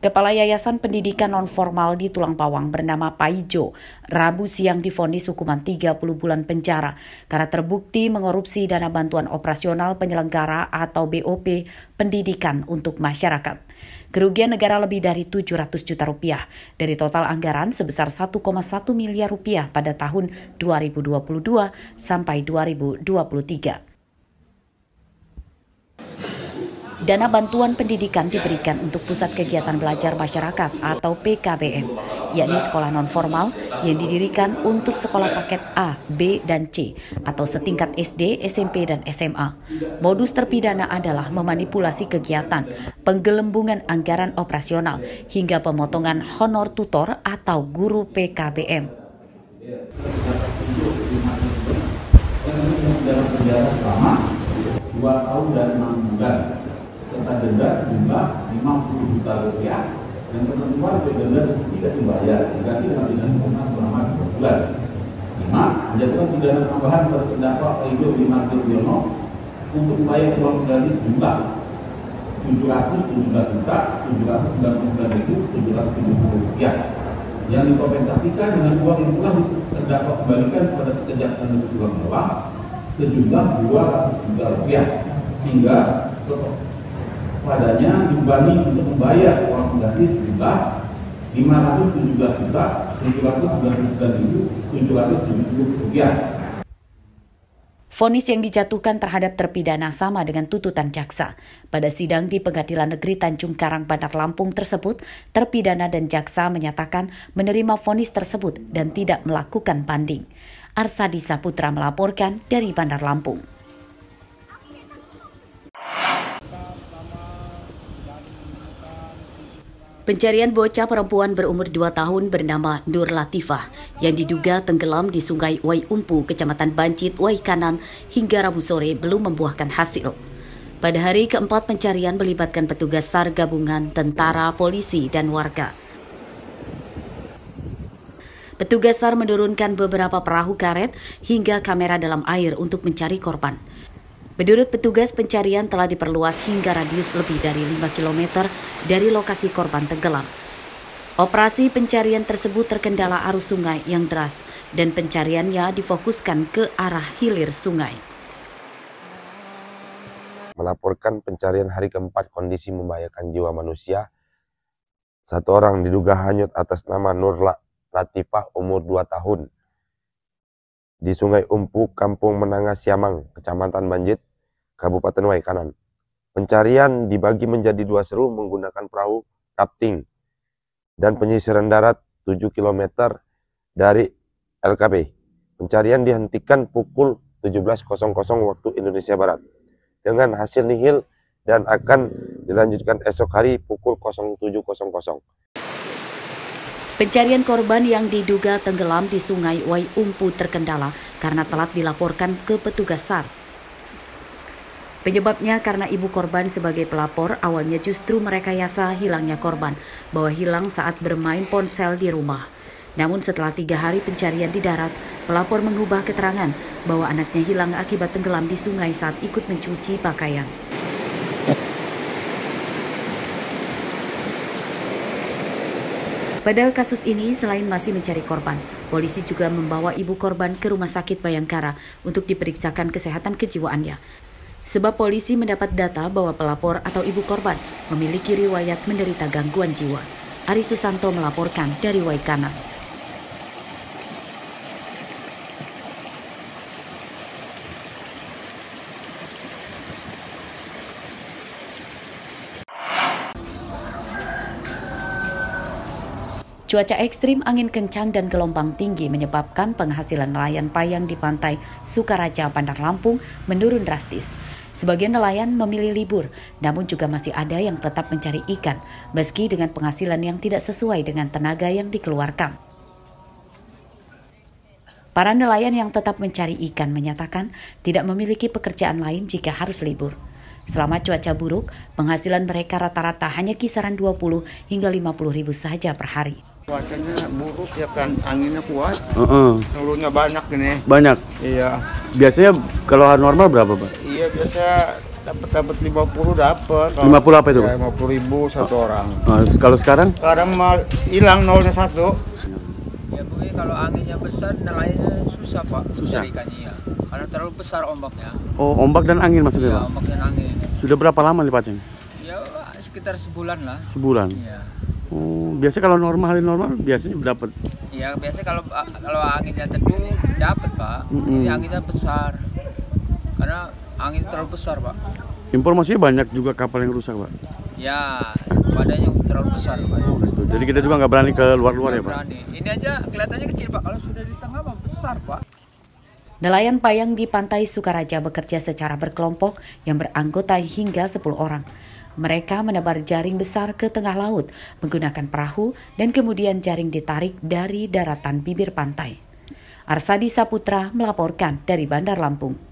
Kepala Yayasan Pendidikan Nonformal di Tulang Pawang bernama Paijo, Rabu siang divonis hukuman 30 bulan penjara karena terbukti mengorupsi dana bantuan operasional penyelenggara atau BOP pendidikan untuk masyarakat. Kerugian negara lebih dari 700 juta rupiah dari total anggaran sebesar 1,1 miliar rupiah pada tahun 2022 sampai 2023. Dana bantuan pendidikan diberikan untuk Pusat Kegiatan Belajar Masyarakat atau PKBM, yakni sekolah nonformal yang didirikan untuk sekolah paket A, B, dan C atau setingkat SD, SMP, dan SMA. Modus terpidana adalah memanipulasi kegiatan, penggelembungan anggaran operasional, hingga pemotongan honor tutor atau guru PKBM. Dalam penjara selama 2 tahun dan 6 bulan. Serta denda jumlah 50 juta rupiah dan ketentuan denda tidak dibayar diganti dengan pidana kurungan selama 2 bulan. 5. Menjatuhkan pidana tambahan terdakwa Paijo Bimartir Yono untuk membayar uang kembali sejumlah 717 juta 799.770 rupiah yang dikompensasikan dengan uang yang telah terdakwa kembalikan kepada Kejaksaan Negeri Tulang Pawang sejumlah 200 juta rupiah hingga padanya dibebangi untuk membayar uang pengganti sejumlah 517 juta 799.770 rupiah. Vonis yang dijatuhkan terhadap terpidana sama dengan tuntutan jaksa. Pada sidang di Pengadilan Negeri Tanjung Karang, Bandar Lampung tersebut, terpidana dan jaksa menyatakan menerima vonis tersebut dan tidak melakukan banding. Arsadi Saputra melaporkan dari Bandar Lampung. Pencarian bocah perempuan berumur 2 tahun bernama Nur Latifah yang diduga tenggelam di Sungai Wai Umpu, Kecamatan Bancit, Wai Kanan hingga Rabu sore belum membuahkan hasil. Pada hari keempat pencarian melibatkan petugas SAR gabungan, tentara, polisi, dan warga. Petugas SAR menurunkan beberapa perahu karet hingga kamera dalam air untuk mencari korban. Menurut petugas, pencarian telah diperluas hingga radius lebih dari 5 km dari lokasi korban tenggelam. Operasi pencarian tersebut terkendala arus sungai yang deras dan pencariannya difokuskan ke arah hilir sungai. Melaporkan pencarian hari keempat kondisi membahayakan jiwa manusia. 1 orang diduga hanyut atas nama Nur Latifah umur 2 tahun. Di Sungai Umpu, Kampung Menanga Siamang, Kecamatan Banjit, Kabupaten Wai Kanan. Pencarian dibagi menjadi 2 seru menggunakan perahu rafting dan penyisiran darat 7 km dari LKP. Pencarian dihentikan pukul 17.00 waktu Indonesia Barat dengan hasil nihil dan akan dilanjutkan esok hari pukul 07.00. Pencarian korban yang diduga tenggelam di Sungai Wai Umpu terkendala karena telat dilaporkan ke petugas SAR. Penyebabnya karena ibu korban sebagai pelapor awalnya justru merekayasa hilangnya korban bahwa hilang saat bermain ponsel di rumah. Namun setelah 3 hari pencarian di darat, pelapor mengubah keterangan bahwa anaknya hilang akibat tenggelam di sungai saat ikut mencuci pakaian. Pada kasus ini, selain masih mencari korban, polisi juga membawa ibu korban ke Rumah Sakit Bayangkara untuk diperiksakan kesehatan kejiwaannya. Sebab polisi mendapat data bahwa pelapor atau ibu korban memiliki riwayat menderita gangguan jiwa. Ari Susanto melaporkan dari Wai Kanan. Cuaca ekstrim, angin kencang, dan gelombang tinggi menyebabkan penghasilan nelayan payang di pantai Sukaraja, Bandar Lampung menurun drastis. Sebagian nelayan memilih libur, namun juga masih ada yang tetap mencari ikan, meski dengan penghasilan yang tidak sesuai dengan tenaga yang dikeluarkan. Para nelayan yang tetap mencari ikan menyatakan tidak memiliki pekerjaan lain jika harus libur. Selama cuaca buruk, penghasilan mereka rata-rata hanya kisaran 20 hingga 50 ribu saja per hari. Cuacanya buruk ya kan, anginnya kuat, nulunya banyak ini. Banyak? Iya. Biasanya kalau hari normal berapa, Pak? Iya, biasa dapat 50 dapat. 50 apa itu? Ya, 50.000 satu orang. Kalau sekarang? Sekarang hilang 0-1. Ya Bu, kalau anginnya besar nelayannya susah Pak. Susah. Cari ikannya ya. Karena terlalu besar ombaknya. Oh, ombak dan angin maksudnya Ya, Pak? ombak dan angin. Sudah berapa lama nih Paceng? Ya sekitar sebulan lah. Sebulan? Iya. Oh, biasa kalau hari normal biasanya dapat. Ya biasa kalau anginnya teduh dapat Pak. Ini anginnya besar. Karena angin terlalu besar Pak. Informasinya banyak juga kapal yang rusak Pak? Ya, badannya terlalu besar Pak. Jadi kita juga nggak berani ke luar-luar ya Pak? Berani. Ini aja kelihatannya kecil Pak. Kalau sudah di tengah Pak besar Pak. Nelayan payang di Pantai Sukaraja bekerja secara berkelompok yang beranggota hingga 10 orang. Mereka menebar jaring besar ke tengah laut menggunakan perahu dan kemudian jaring ditarik dari daratan bibir pantai. Arsadi Saputra melaporkan dari Bandar Lampung.